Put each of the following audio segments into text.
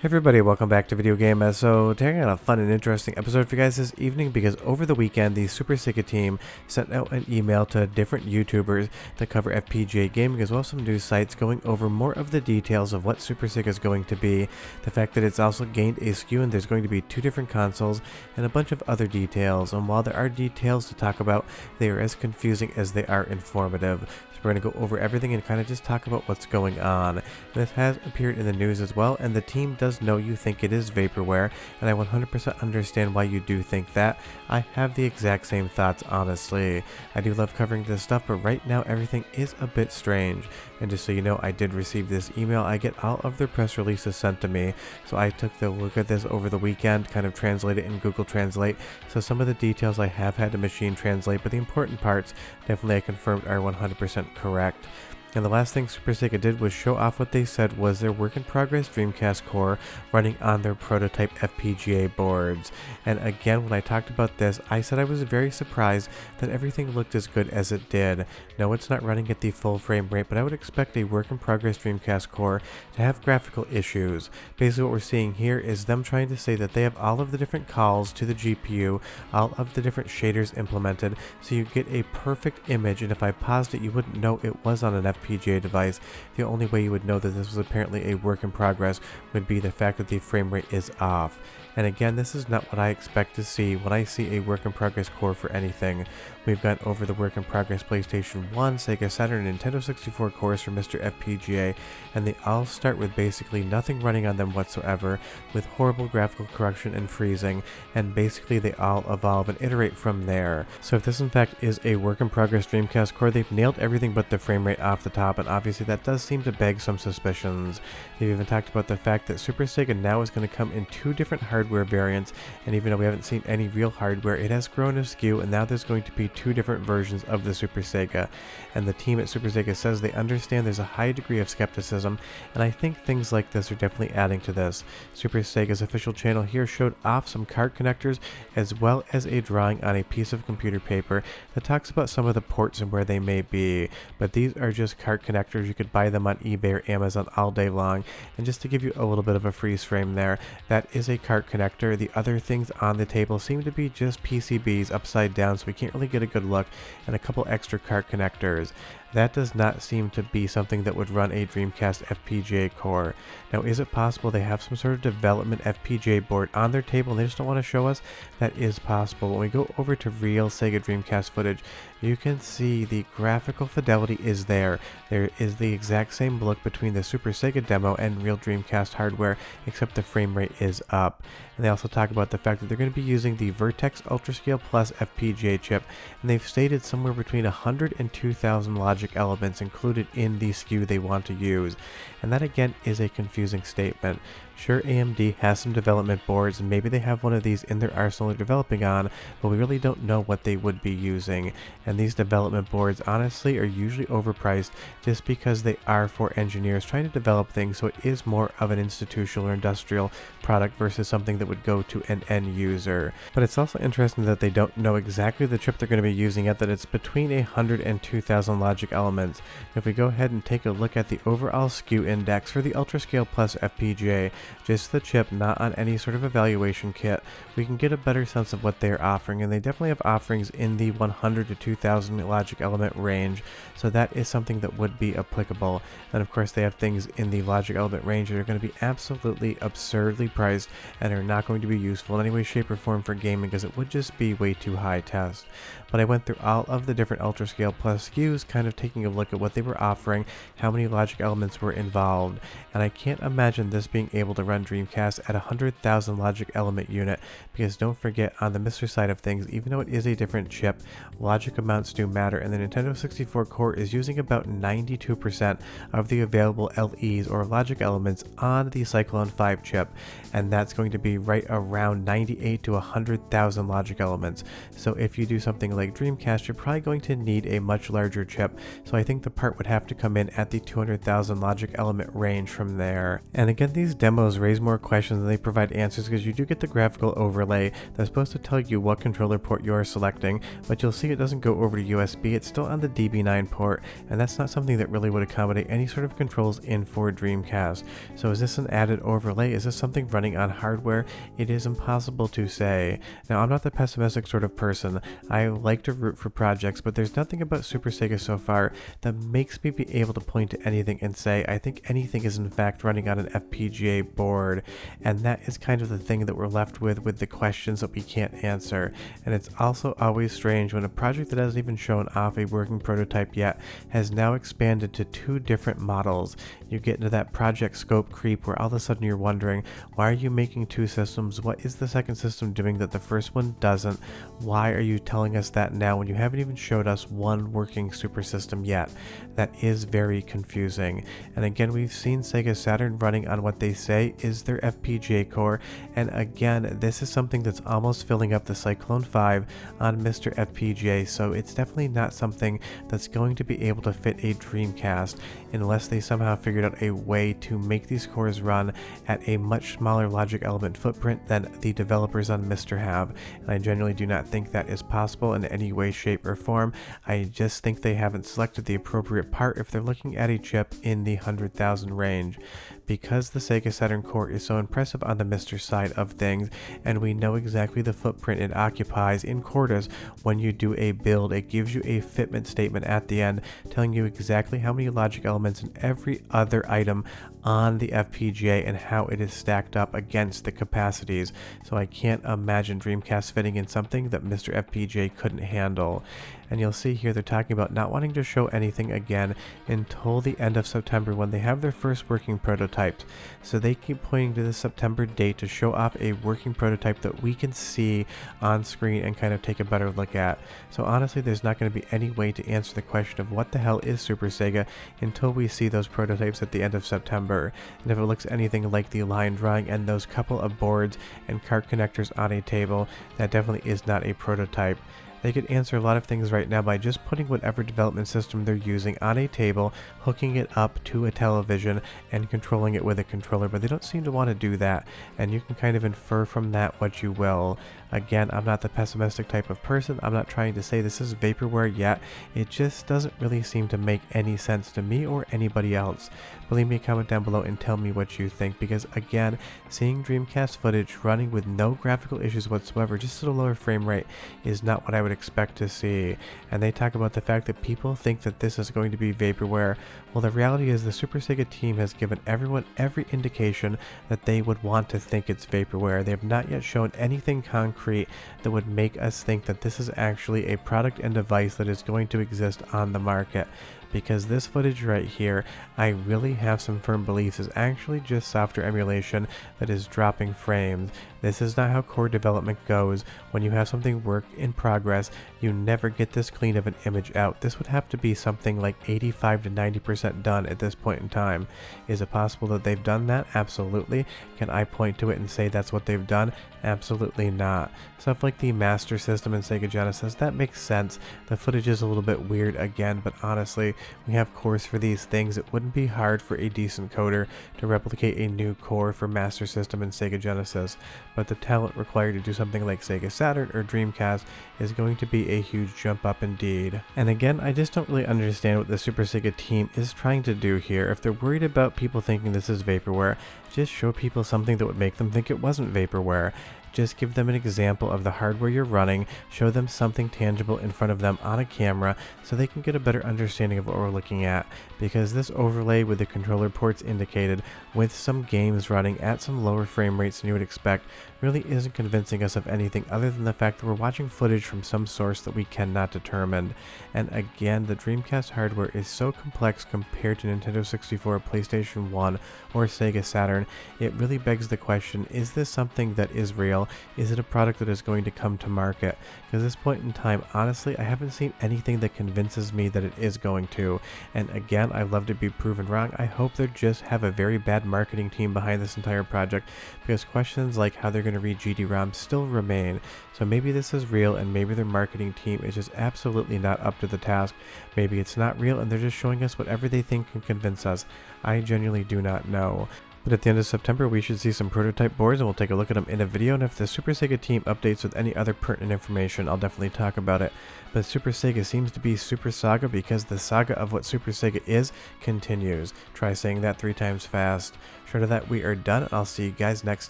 Everybody, welcome back to Video Game. So today I got a fun and interesting episode for you guys this evening because over the weekend the Super Sega team sent out an email to different YouTubers that cover FPGA gaming as well as some news sites going over more of the details of what Super Sega is going to be, the fact that it's also gained a SKU and there's going to be 2 different consoles, and a bunch of other details. And while there are details to talk about, they are as confusing as they are informative. So we're going to go over everything and kind of just talk about what's going on. And this has appeared in the news as well, and the team does know you think it is Vaporware, and I 100% understand why you do think that. I have the exact same thoughts, honestly. I do love covering this stuff, but right now everything is a bit strange. And just so you know, I did receive this email. I get all of their press releases sent to me, so I took the look at this over the weekend, kind of translate it in Google Translate. So some of the details I have had to machine translate, but the important parts definitely I confirmed are 100% correct. And the last thing Super Sega did was show off what they said was their work-in-progress Dreamcast core running on their prototype FPGA boards. And again, when I talked about this, I said I was very surprised that everything looked as good as it did. No, it's not running at the full frame rate, but I would expect a work-in-progress Dreamcast core to have graphical issues. Basically what we're seeing here is them trying to say that they have all of the different calls to the GPU, all of the different shaders implemented, so you get a perfect image, and if I paused it, you wouldn't know it was on an FPGA device. The only way you would know that this was apparently a work in progress would be the fact that the frame rate is off. And again, this is not what I expect to see when I see a work in progress core for anything. We've gone over the work in progress PlayStation 1, Sega Saturn, and Nintendo 64 cores for MiSTer FPGA, and they all start with basically nothing running on them whatsoever, with horrible graphical correction and freezing, and basically they all evolve and iterate from there. So if this in fact is a work in progress Dreamcast core, they've nailed everything but the frame rate off the top, and obviously that does seem to beg some suspicions. They've even talked about the fact that Super Sega now is going to come in 2 different hardware variants, and even though we haven't seen any real hardware, it has grown a SKU, and now there's going to be 2 different versions of the Super Sega. And the team at Super Sega says they understand there's a high degree of skepticism, and I think things like this are definitely adding to this. Super Sega's official channel here showed off some card connectors as well as a drawing on a piece of computer paper that talks about some of the ports and where they may be. But these are just card connectors. You could buy them on eBay or Amazon all day long. And just to give you a little bit of a freeze frame there, that is a card connector. The other things on the table seem to be just PCBs upside down, so we can't really get a good look, and a couple extra card connectors. That does not seem to be something that would run a Dreamcast FPGA core. Now, is it possible they have some sort of development FPGA board on their table and they just don't want to show us? That is possible. When we go over to real Sega Dreamcast footage, you can see the graphical fidelity is there. There is the exact same look between the Super Sega demo and real Dreamcast hardware, except the frame rate is up. And they also talk about the fact that they're going to be using the Vertex UltraScale Plus FPGA chip, and they've stated somewhere between 100 and 2,000 logic elements included in the SKU they want to use. And that again is a confusing statement. Sure, AMD has some development boards, and maybe they have one of these in their arsenal they're developing on, but we really don't know what they would be using. And these development boards honestly are usually overpriced just because they are for engineers trying to develop things, so it is more of an institutional or industrial product versus something that would go to an end user. But it's also interesting that they don't know exactly the chip they're going to be using yet, that it's between 100 and 2,000 logic elements. If we go ahead and take a look at the overall SKU index for the UltraScale Plus FPGA, just the chip, not on any sort of evaluation kit, we can get a better sense of what they're offering, and they definitely have offerings in the 100 to 2,000 logic element range, so that is something that would be applicable. And of course they have things in the logic element range that are going to be absolutely absurdly priced and are not going to be useful in any way, shape, or form for gaming, because it would just be way too high test. But I went through all of the different UltraScale Plus SKUs, kind of taking a look at what they were offering, how many logic elements were involved, and I can't imagine this being able to run Dreamcast at 100,000 logic element unit, because don't forget, on the MiSTer side of things, even though it is a different chip, logic amounts do matter, and the Nintendo 64 core is using about 92% of the available LEs or logic elements on the Cyclone 5 chip, and that's going to be right around 98 to 100,000 logic elements. So if you do something like Dreamcast, you're probably going to need a much larger chip, so I think the part would have to come in at the 200,000 logic element range from there. And again, these demos demos raise more questions than they provide answers, because you do get the graphical overlay that's supposed to tell you what controller port you are selecting, but you'll see it doesn't go over to USB. It's still on the DB9 port, and that's not something that really would accommodate any sort of controls in for Dreamcast. So is this an added overlay? Is this something running on hardware? It is impossible to say. Now, I'm not the pessimistic sort of person. I like to root for projects, but there's nothing about Super Sega so far that makes me be able to point to anything and say, I think anything is in fact running on an FPGA board. And that is kind of the thing that we're left with the questions that we can't answer. And it's also always strange when a project that hasn't even shown off a working prototype yet has now expanded to 2 different models. You get into that project scope creep where all of a sudden you're wondering, why are you making 2 systems? What is the second system doing that the first one doesn't? Why are you telling us that now when you haven't even showed us one working Super System yet? That is very confusing. And again, we've seen Sega Saturn running on what they say is their FPGA core, and again, this is something that's almost filling up the Cyclone 5 on MiSTer FPGA, so it's definitely not something that's going to be able to fit a Dreamcast unless they somehow figured out a way to make these cores run at a much smaller logic element footprint than the developers on MiSTer have. And I genuinely do not think that is possible in any way, shape, or form. I just think they haven't selected the appropriate part if they're looking at a chip in the 100,000 range. Because the Sega Saturn core is so impressive on the MiSTer side of things, and we know exactly the footprint it occupies in quarters when you do a build, it gives you a fitment statement at the end telling you exactly how many logic elements in every other item on the FPGA and how it is stacked up against the capacities. So I can't imagine Dreamcast fitting in something that MiSTer FPGA couldn't handle. And you'll see here they're talking about not wanting to show anything again until the end of September when they have their first working prototypes. So they keep pointing to the September date to show off a working prototype that we can see on screen and kind of take a better look at. So honestly, there's not going to be any way to answer the question of what the hell is Super Sega until we see those prototypes at the end of September. And if it looks anything like the line drawing and those couple of boards and cart connectors on a table, that definitely is not a prototype. They could answer a lot of things right now by just putting whatever development system they're using on a table, hooking it up to a television, and controlling it with a controller, but they don't seem to want to do that, and you can kind of infer from that what you will. Again, I'm not the pessimistic type of person. I'm not trying to say this is vaporware yet. It just doesn't really seem to make any sense to me or anybody else. But leave me a comment down below and tell me what you think, because again, seeing Dreamcast footage running with no graphical issues whatsoever, just at a lower frame rate, is not what I would expect to see. And they talk about the fact that people think that this is going to be vaporware. Well, the reality is the Super Sega team has given everyone every indication that they would want to think it's vaporware. They have not yet shown anything concrete that would make us think that this is actually a product and device that is going to exist on the market. Because this footage right here, I really have some firm beliefs is actually just software emulation that is dropping frames. This is not how core development goes. When you have something work in progress, you never get this clean of an image out. This would have to be something like 85 to 90% done at this point in time. Is it possible that they've done that? Absolutely. Can I point to it and say that's what they've done? Absolutely not. Stuff like the Master System and Sega Genesis, that makes sense. The footage is a little bit weird again, but honestly, we have cores for these things. It wouldn't be hard for a decent coder to replicate a new core for Master System and Sega Genesis, but the talent required to do something like Sega Saturn or Dreamcast is going to be a huge jump up indeed. And again, I just don't really understand what the Super Sega team is trying to do here. If they're worried about people thinking this is vaporware, just show people something that would make them think it wasn't vaporware. Just give them an example of the hardware you're running, show them something tangible in front of them on a camera so they can get a better understanding of what we're looking at, because this overlay with the controller ports indicated with some games running at some lower frame rates than you would expect really isn't convincing us of anything other than the fact that we're watching footage from some source that we cannot determine. And again, the Dreamcast hardware is so complex compared to Nintendo 64, PlayStation 1, or Sega Saturn, it really begs the question, is this something that is real? Is it a product that is going to come to market? Because at this point in time, honestly, I haven't seen anything that convinces me that it is going to. And again, I'd love to be proven wrong. I hope they just have a very bad marketing team behind this entire project, because questions like how they're going to read GD-ROM still remain. So maybe this is real and maybe their marketing team is just absolutely not up to the task. Maybe it's not real and they're just showing us whatever they think can convince us. I genuinely do not know. But at the end of September, we should see some prototype boards and we'll take a look at them in a video. And if the Super Sega team updates with any other pertinent information, I'll definitely talk about it. But Super Sega seems to be Super Saga because the saga of what Super Sega is continues. Try saying that 3 times fast. Short of that, we are done. I'll see you guys next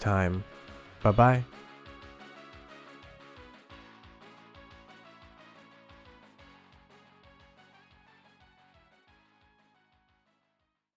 time. Bye-bye.